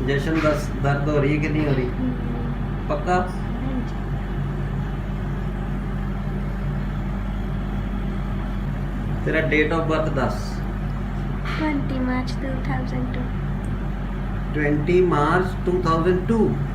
जशन दर्द हो रही है कि नहीं हो रही? पक्का? तेरा डेट ऑफ बर्थ 20 March 2002. 20 मार्च 2002।